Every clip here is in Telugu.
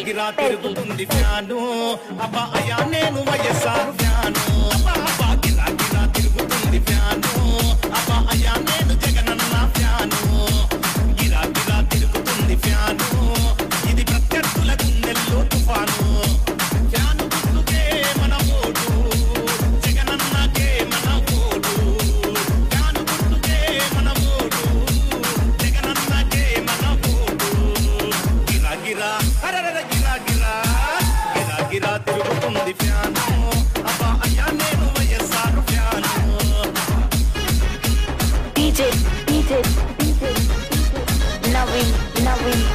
గిరా తిరుగుతుంది ఫ్యాను అబ్బా అయ్యా నేను వైఎస్ఆర్ ఫ్యాను అబ్బా గిరా గిరా తిరుగుతుంది ఫ్యాను అబ్బా అయ్యా నేను జగనన్న ఫ్యాను గిరా గిరా తిరుగుతుంది ఫ్యాను ఇది ప్రత్యర్థుల గుండెల్లో తుఫాను ఫ్యాను గుర్తుకే మన ఓటు జగనన్నకే మన ఓటు ఫ్యాను గుర్తుకే మన ఓటు జగనన్నకే మన ఓటు గిరా గిరా గిరా తిరుగుతుంది ఫ్యాను అబ్బా అయ్యా నేను వైఎస్ఆర్ ఫ్యాను నవీన్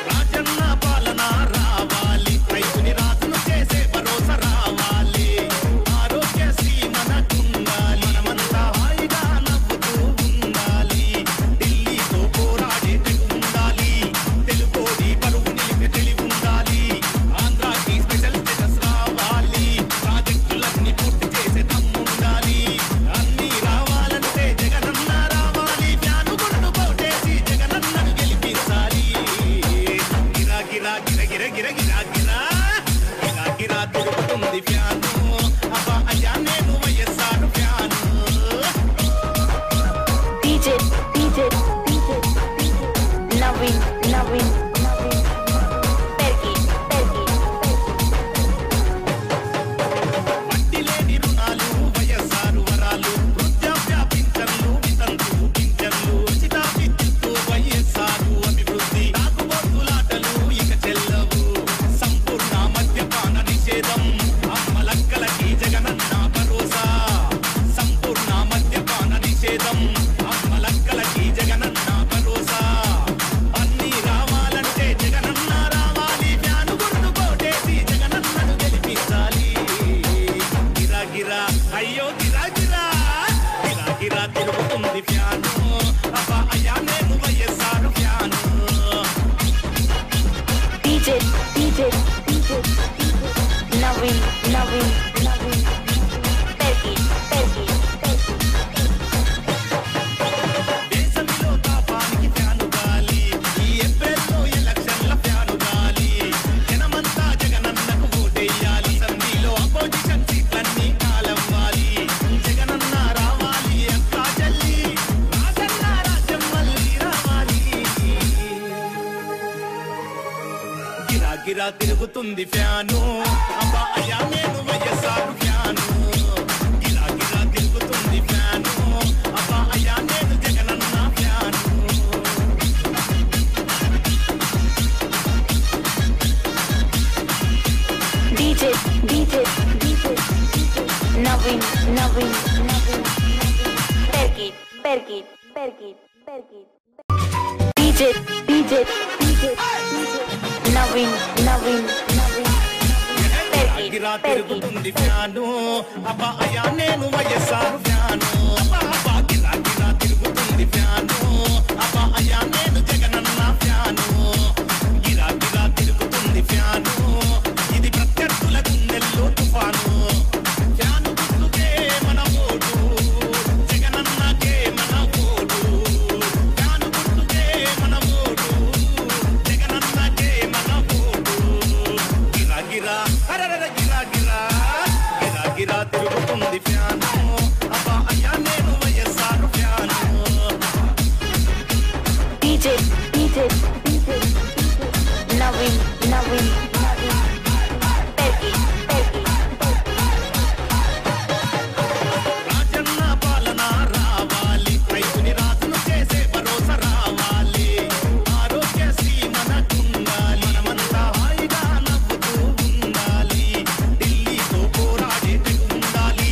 రాజన్న పాలన రావాలి రైతుని రాజును చేసే భరోసా రావాలి ఆరోగ్యశ్రీ మనకుండాలి మనమంతా హాయిగా నవ్వుతూ ఉండాలి ఢిల్లీతో పోరాడే ఉండాలి తెలుగోడి పరువు నిలిపి తెలివి ఉండాలి ఆంధ్రాకి స్పెషల్ స్టేటస్ రావాలి ప్రాజెక్టులన్నీ పూర్తి చేసే దమ్ముండాలి అన్ని రావాలంటే జగనన్న రావాలి ఫ్యాను గుర్తు పోటేసి జగనన్నను గెలిపించాలి గిరా గిరా గిర గిర గిర గిరా గిరా గిరా తిరుగుతుంది ఫ్యాను అబ్బా అయ్యా నేను వైఎస్ఆర్ ఫ్యాను నవీన్ వడ్డీ లేని రుణాలు వైఎస్ఆర్ వరాలు వృద్ధాప్య పింఛన్లు వితంతు పింఛన్లు ఉచిత విద్యుత్తు వైఎస్ఆర్ అభివృద్ధి తాగుబోతులాటలు ఇక చెల్లవు సంపూర్ణ మద్యపాన నిషేధం అమ్మలక్కలకి జగనన్న భరోసా సంపూర్ణ మద్యపాన నిషేధం అమ్మలక్కలకి జగనన్న భరోసా అన్ని రావాలంటే జగనన్న రావాలి ఫ్యాను గుర్తు కోటేసి జగనన్నను గెలిపించాలి గిరా గిరా అయ్యో గిరా గిరా గిరా గిరా తిరుగుతుంది ఫ్యాను అబ్బా అయ్యా నేను వైఎస్ఆర్ ఫ్యాను నవీన్ దేశంలో తాపానికి ఫ్యాను గాలి ఈ ఏప్రిల్లో ఎలక్షన్ల ఫ్యాను గాలి జనమంతా జగనన్నకు ఓటేయాలి అసెంబ్లీలో అపోజిషన్ సీట్లన్నీ కాలవ్వాలి జగనన్న రావాలి అక్కా చెల్లి రాజన్న రాజ్యం మళ్ళీ రావాలి గిరా గిరా తిరుగుతుంది ఫ్యాను అబ్బా అయ్యా నేను వైఎస్ఆర్ ఫ్యాను గిరా గిరా తిరుగుతుంది ఫ్యాను అబ్బా అయ్యా నేను జగనన్న ఫ్యాను నవీన్ గిరా తిరుగుతుంది ఫ్యాను అబ్బా అయ్యా నేను వైఎస్ఆర్ ఫ్యాను అబ్బా గిరా గిరా తిరుగుతుంది ఫ్యాను అబ్బా అయ్యా నేను జగనన్న ఫ్యాను గిరా గిరా తిరుగుతుంది ఫ్యాను ఇది ప్రత్యర్థుల గుండెల్లో తుఫాను ఫ్యాను గుర్తుకే మన ఓటు జగనన్నకే మన ఓటు ఫ్యాను గుర్తుకే మన ఓటు జగనన్నకే మన ఓటు గిరా గిరా గిరా గిరా గిరా గిరా తిరుగుతుంది ఫ్యాను అబ్బా అయ్యా నేను వైఎస్ఆర్ ఫ్యాను నవీన్ రాజన్న పాలన రావాలి రైతుని రాజును చేసే భరోసా రావాలి ఆరోగ్యశ్రీ మనకుండాలి మనమంతా హాయిగా నవ్వుతూ ఉండాలి ఢిల్లీతో పోరాడే ఉండాలి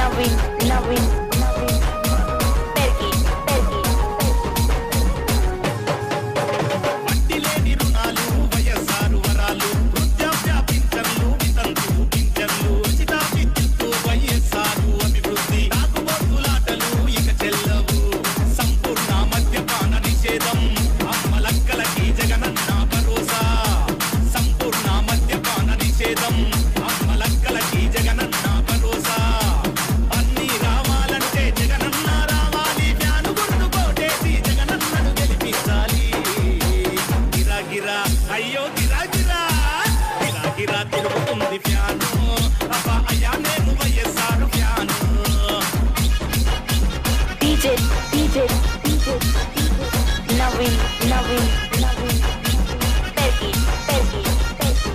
Navin, Navin, Navin, Pergi, Pergi, వడ్డీ లేని రుణాలు వయస్సారు వరాలు వృద్ధాప్య పింఛన్లు వితంతు పింఛన్లు ఉచిత విద్యుత్తు వైఎస్ఆర్ అభివృద్ధి తాగుబోతులాటలు ఇక చెల్లవు సంపూర్ణ మద్యపాన నిషేధం అమ్మలక్కలకి జగనన్న భరోసా సంపూర్ణ మద్యపాన నిషేధం అమ్మలక్కలకి జగనన్న భరోసా అన్ని రావాలంటే జగనన్న రావాలి ఫ్యాను గుర్తు కోటేసి జగనన్నను గెలిపించాలి గిరా గిరా అయ్యో గిరా గిరా గిరా గిరా తిరుగుతుంది ఫ్యాను అబ్బా అయ్యా నేను YSR fan DJ, DJ, DJ, Navin, Navin, Navin, Pergi, Pergi, Pergi.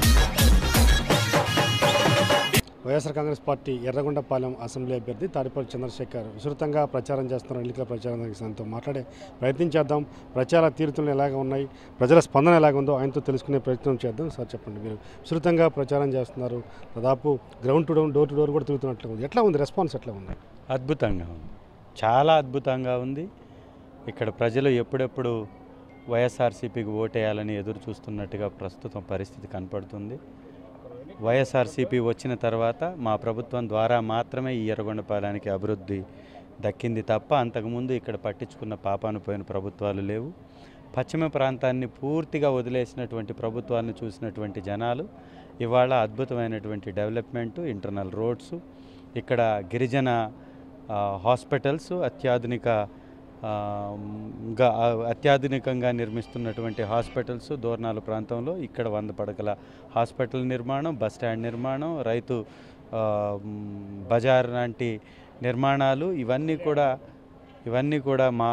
YSR Congress party Yerragondapalem assembly అభ్యర్థి తాడిపల్లి చంద్రశేఖర్ విస్తృతంగా ప్రచారం చేస్తున్నారు. ఎన్నికల ప్రచారంతో మాట్లాడే ప్రయత్నం చేద్దాం. ప్రచార తీరుతులు ఎలాగ ఉన్నాయి, ప్రజల స్పందన ఎలాగ ఉందో ఆయనతో తెలుసుకునే ప్రయత్నం చేద్దాం. సార్ చెప్పండి, మీరు విస్తృతంగా ప్రచారం చేస్తున్నారు, దాదాపు ground to door to door కూడా తిరుగుతున్నట్లు ఉంది. ఎట్లా ఉంది రెస్పాన్స్, ఎట్లా ఉంది? అద్భుతంగా ఉంది, చాలా అద్భుతంగా ఉంది. ఇక్కడ ప్రజలు ఎప్పుడెప్పుడు వైఎస్ఆర్సీపీకి ఓటేయాలని ఎదురు చూస్తున్నట్టుగా ప్రస్తుతం పరిస్థితి కనపడుతుంది. వైఎస్ఆర్సీపీ వచ్చిన తర్వాత మా ప్రభుత్వం ద్వారా మాత్రమే ఈ ఎర్రగొండపాలెనికి అభివృద్ధి దక్కింది తప్ప అంతకుముందు ఇక్కడ పట్టించుకున్న పాపాను పోయిన ప్రభుత్వాలు లేవు. పశ్చిమ ప్రాంతాన్ని పూర్తిగా వదిలేసినటువంటి ప్రభుత్వాన్ని చూసినటువంటి జనాలు ఇవాళ అద్భుతమైనటువంటి డెవలప్మెంటు, ఇంటర్నల్ రోడ్స్, ఇక్కడ గిరిజన హాస్పిటల్స్, అత్యాధునికంగా నిర్మిస్తున్నటువంటి హాస్పిటల్స్ దోర్నాల ప్రాంతంలో ఇక్కడ 100 పడకల హాస్పిటల్ నిర్మాణం, బస్టాండ్ నిర్మాణం, రైతు బజార్ లాంటి నిర్మాణాలు ఇవన్నీ కూడా మా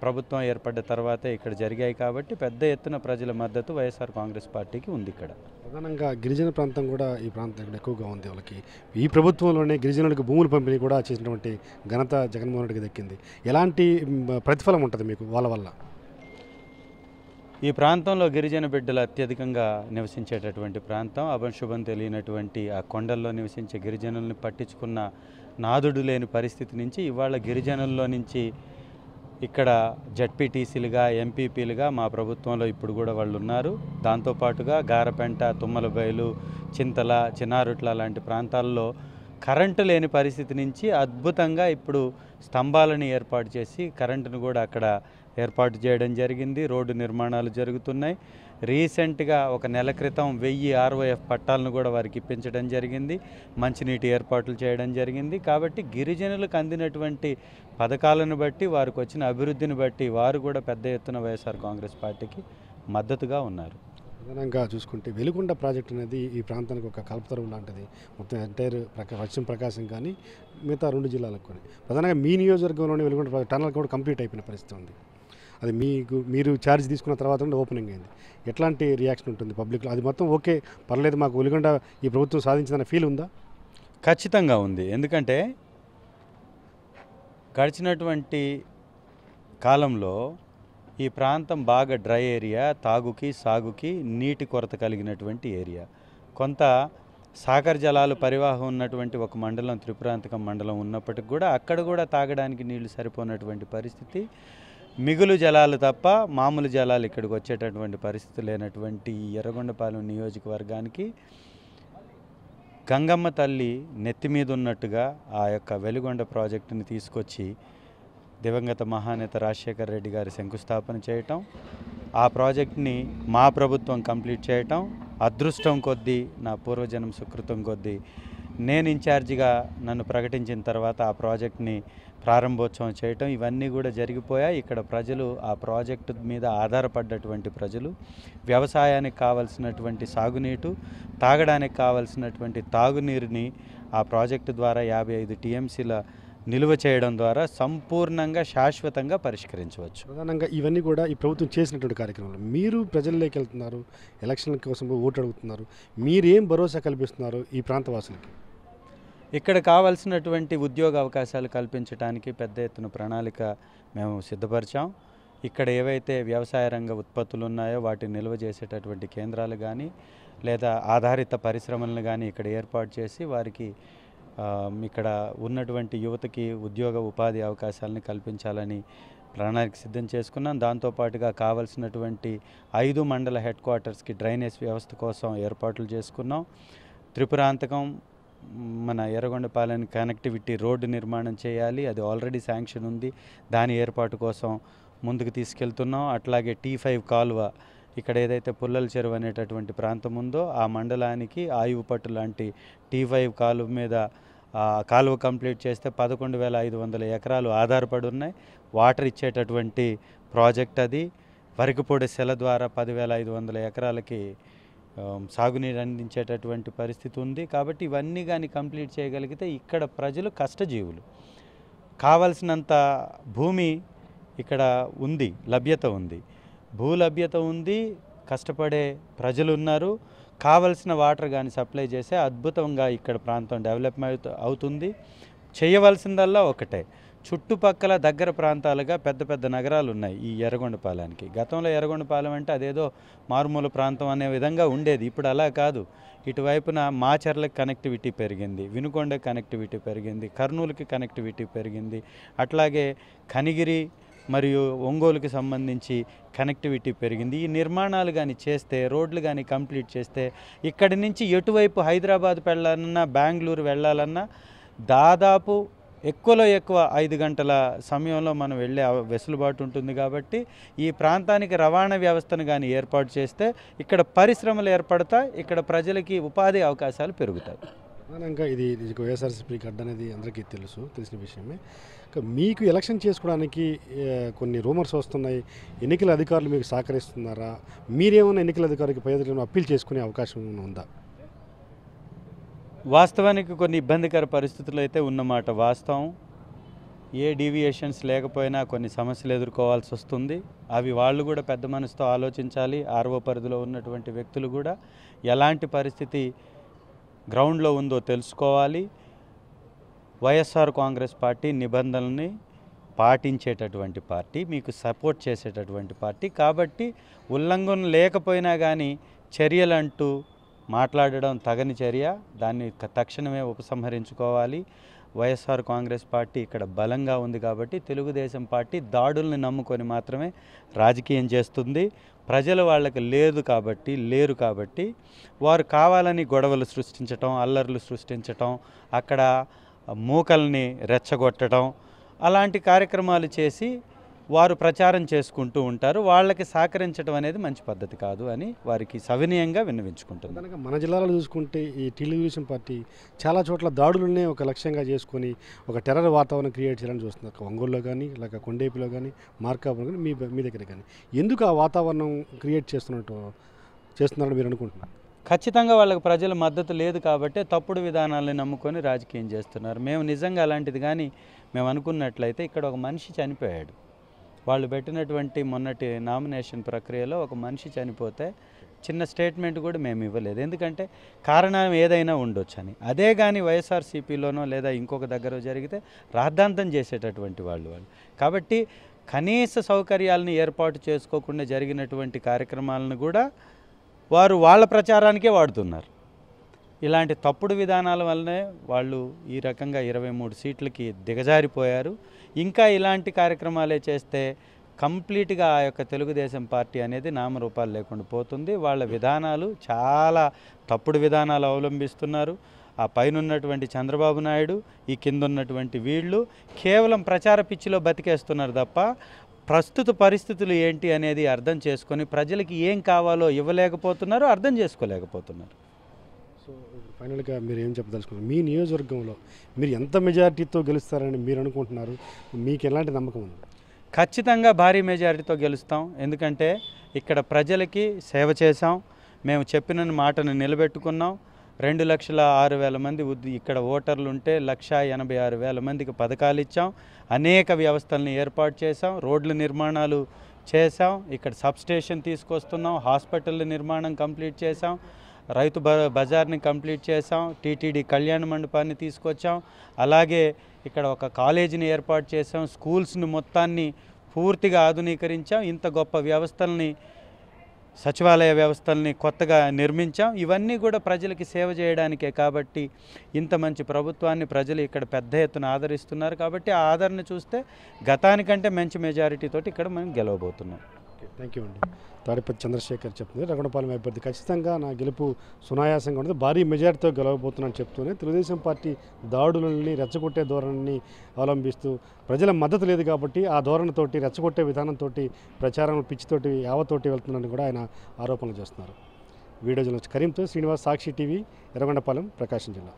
ప్రభుత్వం ఏర్పడ్డ తర్వాతే ఇక్కడ జరిగాయి. కాబట్టి పెద్ద ఎత్తున ప్రజల మద్దతు వైఎస్ఆర్ కాంగ్రెస్ పార్టీకి ఉంది. ఇక్కడ ప్రధానంగా గిరిజన ప్రాంతం కూడా ఈ ప్రాంతం ఇక్కడ ఎక్కువగా ఉంది. వాళ్ళకి ఈ ప్రభుత్వంలోనే గిరిజనులకు భూముల పంపిణీ కూడా చేసినటువంటి ఘనత జగన్మోహన్ రెడ్డికి దక్కింది. ఎలాంటి ప్రతిఫలం ఉంటుంది మీకు వాళ్ళ వల్ల? ఈ ప్రాంతంలో గిరిజన బిడ్డలు అత్యధికంగా నివసించేటటువంటి ప్రాంతం. అభంశుభం తెలియనటువంటి ఆ కొండల్లో నివసించే గిరిజనుల్ని పట్టించుకున్న నాదుడు లేని పరిస్థితి నుంచి ఇవాళ గిరిజనుల్లో నుంచి ఇక్కడ జడ్పీటీసీలుగా, ఎంపీపీలుగా మా ప్రభుత్వంలో ఇప్పుడు కూడా వాళ్ళు ఉన్నారు. దాంతోపాటుగా గారపెంట, తుమ్మలబయలు, చింతల, చిన్నారుట్ల లాంటి ప్రాంతాల్లో కరెంటు లేని పరిస్థితి నుంచి అద్భుతంగా ఇప్పుడు స్తంభాలను ఏర్పాటు చేసి కరెంటును కూడా అక్కడ ఏర్పాటు చేయడం జరిగింది. రోడ్డు నిర్మాణాలు జరుగుతున్నాయి. రీసెంట్గా ఒక నెల క్రితం 1000 ROF పట్టాలను కూడా వారికి ఇప్పించడం జరిగింది. మంచినీటి ఏర్పాట్లు చేయడం జరిగింది. కాబట్టి గిరిజనులకు అందినటువంటి పథకాలను బట్టి, వారికి వచ్చిన అభివృద్ధిని బట్టి వారు కూడా పెద్ద ఎత్తున వైఎస్ఆర్ కాంగ్రెస్ పార్టీకి మద్దతుగా ఉన్నారు. ప్రధానంగా చూసుకుంటే వెలుగొండ ప్రాజెక్ట్ అనేది ఈ ప్రాంతానికి ఒక కల్పతరువు లాంటిది. మొత్తం ఎంటైర్ పశ్చిమ ప్రకాశం కానీ మిగతా 2 జిల్లాలకు కానీ. ప్రధానంగా మీ నియోజకవర్గంలోని వెలుగొండ ప్రాజెక్ట్ టనల్ కూడా కంప్లీట్ అయిపోయిన పరిస్థితి ఉంది. అది మీరు ఛార్జ్ తీసుకున్న తర్వాత ఓపెనింగ్ అయింది. ఎట్లాంటి రియాక్షన్ ఉంటుంది పబ్లిక్లో? అది మొత్తం ఓకే, పర్లేదు, మాకు వెలుగొండ ఈ ప్రభుత్వం సాధించిందన్న ఫీల్ ఉందా? ఖచ్చితంగా ఉంది. ఎందుకంటే గడిచినటువంటి కాలంలో ఈ ప్రాంతం బాగా డ్రై ఏరియా, తాగుకి సాగుకి నీటి కొరత కలిగినటువంటి ఏరియా. కొంత సాగర్ జలాలు పరివాహం ఉన్నటువంటి ఒక మండలం, త్రిపురాంతకం మండలం ఉన్నప్పటికి కూడా అక్కడ కూడా తాగడానికి నీళ్లు సరిపోనటువంటి పరిస్థితి. మిగులు జలాలు తప్ప మామూలు జలాలు ఇక్కడికి వచ్చేటటువంటి పరిస్థితి లేనటువంటి ఈ ఎర్రగొండపాలెం నియోజకవర్గానికి గంగమ్మ తల్లి నెత్తి మీద ఉన్నట్టుగా ఆ యొక్క వెలుగొండ ప్రాజెక్టుని తీసుకొచ్చి దివంగత మహానేత రాజశేఖర్ రెడ్డి గారి శంకుస్థాపన చేయటం, ఆ ప్రాజెక్ట్ని మా ప్రభుత్వం కంప్లీట్ చేయటం, అదృష్టం కొద్దీ, నా పూర్వజన్మ సుకృతం కొద్దీ నేను ఇన్ఛార్జిగా నన్ను ప్రకటించిన తర్వాత ఆ ప్రాజెక్ట్ని ప్రారంభోత్సవం చేయటం, ఇవన్నీ కూడా జరిగిపోయాయి. ఇక్కడ ప్రజలు ఆ ప్రాజెక్టు మీద ఆధారపడ్డటువంటి ప్రజలు వ్యవసాయానికి కావాల్సినటువంటి సాగునీటు, తాగడానికి కావాల్సినటువంటి తాగునీరుని ఆ ప్రాజెక్టు ద్వారా 55 TMCల నిలువ చేయడం ద్వారా సంపూర్ణంగా శాశ్వతంగా పరిష్కరించవచ్చు. ప్రధానంగా ఇవన్నీ కూడా ఈ ప్రభుత్వం చేసినటువంటి కార్యక్రమాలు. మీరు ప్రజల్లోకి వెళ్తున్నారు, ఎలక్షన్ల కోసం ఓటు అడుగుతున్నారు, మీరేం భరోసా కల్పిస్తున్నారు ఈ ప్రాంతవాసులకి? ఇక్కడ కావాల్సినటువంటి ఉద్యోగ అవకాశాలు కల్పించడానికి పెద్ద ఎత్తున ప్రణాళిక మేము సిద్ధపరిచాం. ఇక్కడ ఏవైతే వ్యవసాయ రంగ ఉత్పత్తులు ఉన్నాయో వాటిని నిల్వ చేసేటటువంటి కేంద్రాలు కానీ లేదా ఆధారిత పరిశ్రమలను కానీ ఇక్కడ ఏర్పాటు చేసి వారికి ఇక్కడ ఉన్నటువంటి యువతకి ఉద్యోగ ఉపాధి అవకాశాలని కల్పించాలని ప్రణాళిక సిద్ధం చేసుకున్నాం. దాంతోపాటుగా కావలసినటువంటి 5 మండల హెడ్ క్వార్టర్స్కి డ్రైనేజ్ వ్యవస్థ కోసం ఏర్పాట్లు చేసుకున్నాం. త్రిపురాంతకం మన ఎర్రగొండపాలెం కనెక్టివిటీ రోడ్డు నిర్మాణం చేయాలి, అది ఆల్రెడీ శాంక్షన్ ఉంది, దాని ఏర్పాటు కోసం ముందుకు తీసుకెళ్తున్నాం. అట్లాగే T5 కాలువ, ఇక్కడ ఏదైతే పుల్లల చెరువు అనేటటువంటి ప్రాంతం ఉందో ఆ మండలానికి ఆయువుపట్టు లాంటి T5 కాలువ మీద కాలువ కంప్లీట్ చేస్తే 11,500 ఎకరాలు ఆధారపడి ఉన్నాయి. వాటర్ ఇచ్చేటటువంటి ప్రాజెక్ట్ అది. వరికపొడి సెల ద్వారా 10,500 ఎకరాలకి సాగునీరు అందించేటటువంటి పరిస్థితి ఉంది. కాబట్టి ఇవన్నీ కానీ కంప్లీట్ చేయగలిగితే ఇక్కడ ప్రజలు కష్టజీవులు, కావలసినంత భూమి ఇక్కడ ఉంది, లభ్యత ఉంది, భూ లభ్యత ఉంది, కష్టపడే ప్రజలు ఉన్నారు. కావలసిన వాటర్ కానీ సప్లై చేస్తే అద్భుతంగా ఇక్కడ ప్రాంతం డెవలప్మెంట్ అవుతుంది. చేయవలసిందల్లా ఒకటే, చుట్టుపక్కల దగ్గర ప్రాంతాలుగా పెద్ద పెద్ద నగరాలు ఉన్నాయి ఈ ఎర్రగొండపాలెంకి. గతంలో ఎర్రగొండపాలెం అంటే అదేదో మారుమూల ప్రాంతం అనే విధంగా ఉండేది. ఇప్పుడు అలా కాదు. ఇటువైపున మాచర్లకు కనెక్టివిటీ పెరిగింది, వినుకొండ కనెక్టివిటీ పెరిగింది, కర్నూలుకి కనెక్టివిటీ పెరిగింది, అట్లాగే కనిగిరి మరియు ఒంగోలుకి సంబంధించి కనెక్టివిటీ పెరిగింది. ఈ నిర్మాణాలు కానీ చేస్తే, రోడ్లు కానీ కంప్లీట్ చేస్తే, ఇక్కడి నుంచి ఎటువైపు హైదరాబాద్ వెళ్ళాలన్నా బెంగళూరు వెళ్ళాలన్నా దాదాపు ఎక్కువలో ఎక్కువ 5 గంటల సమయంలో మనం వెళ్ళే వెసులుబాటు ఉంటుంది. కాబట్టి ఈ ప్రాంతానికి రవాణా వ్యవస్థను కానీ ఏర్పాటు చేస్తే ఇక్కడ పరిశ్రమలు ఏర్పడతాయి, ఇక్కడ ప్రజలకి ఉపాధి అవకాశాలు పెరుగుతాయి. ప్రధానంగా ఇది వైఎస్ఆర్సీపీ గడ్డ అనేది అందరికీ తెలిసిన విషయమే. మీకు ఎలక్షన్ చేసుకోవడానికి కొన్ని రూమర్స్ వస్తున్నాయి. ఎన్నికల అధికారులు మీకు సహకరిస్తున్నారా? మీరేమన్నా ఎన్నికల అధికారికి పై అధికారులను అప్పీల్ చేసుకునే అవకాశం ఉందా? వాస్తవానికి కొన్ని ఇబ్బందికర పరిస్థితులు అయితే ఉన్నమాట వాస్తవం. ఏ డీవియేషన్స్ లేకపోయినా కొన్ని సమస్యలు ఎదుర్కోవాల్సి వస్తుంది. అవి వాళ్ళు కూడా పెద్ద మనసుతో ఆలోచించాలి. ఆర్ఓ పరిధిలో ఉన్నటువంటి వ్యక్తులు కూడా ఎలాంటి పరిస్థితి గ్రౌండ్లో ఉందో తెలుసుకోవాలి. వైఎస్ఆర్ కాంగ్రెస్ పార్టీ నిబంధనల్ని పాటించేటటువంటి పార్టీ, మీకు సపోర్ట్ చేసేటటువంటి పార్టీ. కాబట్టి ఉల్లంఘన లేకపోయినా కానీ చర్యలంటూ మాట్లాడడం తగని చర్య. దాన్ని తక్షణమే ఉపసంహరించుకోవాలి. వైఎస్ఆర్ కాంగ్రెస్ పార్టీ ఇక్కడ బలంగా ఉంది కాబట్టి తెలుగుదేశం పార్టీ దాడుల్ని నమ్ముకొని మాత్రమే రాజకీయం చేస్తుంది. ప్రజలు వాళ్ళకి లేరు కాబట్టి వారు కావాలని గొడవలు సృష్టించటం, అల్లర్లు సృష్టించటం, అక్కడ మూకల్ని రెచ్చగొట్టడం, అలాంటి కార్యక్రమాలు చేసి వారు ప్రచారం చేసుకుంటూ ఉంటారు. వాళ్ళకి సహకరించడం అనేది మంచి పద్ధతి కాదు అని వారికి సవినయంగా విన్నవించుకుంటుంది. కనుక మన జిల్లాలో చూసుకుంటే ఈ తెలుగుదేశం పార్టీ చాలా చోట్ల దాడులనే ఒక లక్ష్యంగా చేసుకొని ఒక టెర్రర్ వాతావరణం క్రియేట్ చేయాలని చూస్తున్నారు. ఒంగోలులో కానీ, లేక కొండేపిలో కానీ, మార్కాపురం కానీ, మీ దగ్గర కానీ. ఎందుకు ఆ వాతావరణం క్రియేట్ చేస్తున్నారని మీరు అనుకుంటున్నారు? ఖచ్చితంగా వాళ్ళకి ప్రజల మద్దతు లేదు కాబట్టి తప్పుడు విధానాలను నమ్ముకొని రాజకీయం చేస్తున్నారు. మేము నిజంగా అలాంటిది కానీ మేము అనుకున్నట్లయితే ఇక్కడ ఒక మనిషి చనిపోయాడు. వాళ్ళు పెట్టినటువంటి మొన్నటి నామినేషన్ ప్రక్రియలో ఒక మనిషి చనిపోతే చిన్న స్టేట్మెంట్ కూడా మేము ఇవ్వలేదు. ఎందుకంటే కారణం ఏదైనా ఉండొచ్చని. అదే కానీ వైఎస్ఆర్సీపీలోనో లేదా ఇంకొక దగ్గర జరిగితే రాద్ధాంతం చేసేటటువంటి వాళ్ళు. కాబట్టి కనీస సౌకర్యాలను ఏర్పాటు చేసుకోకుండా జరిగినటువంటి కార్యక్రమాలను కూడా వారు వాళ్ళ ప్రచారానికే వాడుతున్నారు. ఇలాంటి తప్పుడు విధానాల వల్లనే వాళ్ళు ఈ రకంగా 23 సీట్లకి దిగజారిపోయారు. ఇంకా ఇలాంటి కార్యక్రమాలే చేస్తే కంప్లీట్గా ఆ యొక్క తెలుగుదేశం పార్టీ అనేది నామరూపాలు లేకుండా పోతుంది. వాళ్ళ విధానాలు చాలా తప్పుడు విధానాలు అవలంబిస్తున్నారు. ఆ పైన ఉన్నటువంటి చంద్రబాబు నాయుడు, ఈ కింద ఉన్నటువంటి వీళ్ళు కేవలం ప్రచార పిచ్చిలో బతికేస్తున్నారు తప్ప ప్రస్తుత పరిస్థితులు ఏంటి అనేది అర్థం చేసుకొని ప్రజలకి ఏం కావాలో ఇవ్వలేకపోతున్నారు, అర్థం చేసుకోలేకపోతున్నారు. సో ఫైనల్గా మీరు ఏం చెప్పదలుచుకున్నారు? మీ నియోజకవర్గంలో మీరు ఎంత మెజారిటీతో గెలుస్తారని మీరు అనుకుంటున్నారు? మీకు ఎలాంటి నమ్మకం ఉంది? ఖచ్చితంగా భారీ మెజారిటీతో గెలుస్తాం. ఎందుకంటే ఇక్కడ ప్రజలకి సేవ చేశాం, మేము చెప్పిన మాటను నిలబెట్టుకున్నాం. 2,06,000 మంది ఇక్కడ ఓటర్లు ఉంటే 1,86,000 మందికి పథకాలు ఇచ్చాం. అనేక వ్యవస్థలను ఏర్పాటు చేశాం, రోడ్ల నిర్మాణాలు చేశాం, ఇక్కడ సబ్స్టేషన్ తీసుకొస్తున్నాం, హాస్పిటల్ నిర్మాణం కంప్లీట్ చేశాం, రైతు బజార్ని కంప్లీట్ చేశాం, టీటీడీ కళ్యాణ మండపాన్ని తీసుకొచ్చాం, అలాగే ఇక్కడ ఒక కాలేజీని ఏర్పాటు చేశాం, స్కూల్స్ని మొత్తాన్ని పూర్తిగా ఆధునీకరించాం. ఇంత గొప్ప వ్యవస్థల్ని సచివాలయ వ్యవస్థల్ని కొత్తగా నిర్మించాం. ఇవన్నీ కూడా ప్రజలకి సేవ చేయడానికే. కాబట్టి ఇంత మంచి ప్రభుత్వాన్ని ప్రజలు ఇక్కడ పెద్ద ఎత్తున ఆదరిస్తున్నారు. కాబట్టి ఆ ఆదరణ చూస్తే గతానికంటే మంచి మెజారిటీ తోటి ఇక్కడ మనం గెలవబోతున్నాం. థ్యాంక్ యూ అండి. తాడిపత్రి చంద్రశేఖర్ చెప్తుంది రఘునపాలెం అభ్యర్థి ఖచ్చితంగా నా గెలుపు సునాయాసంగా ఉంటుంది, భారీ మెజారిటీతో గెలవబోతున్నాను చెప్తూనే తెలుగుదేశం పార్టీ దాడులని రెచ్చగొట్టే ధోరణిని అవలంబిస్తూ ప్రజల మద్దతు లేదు కాబట్టి ఆ ధోరణితోటి రెచ్చగొట్టే విధానంతో ప్రచారం పిచ్చితోటి యావతోటి వెళ్తున్నారని కూడా ఆయన ఆరోపణలు చేస్తున్నారు. వీడియో జర్నలిస్ట్ కరీంతో శ్రీనివాస్, సాక్షి టీవీ, ఎర్రగొండపాలెం, ప్రకాశం జిల్లా.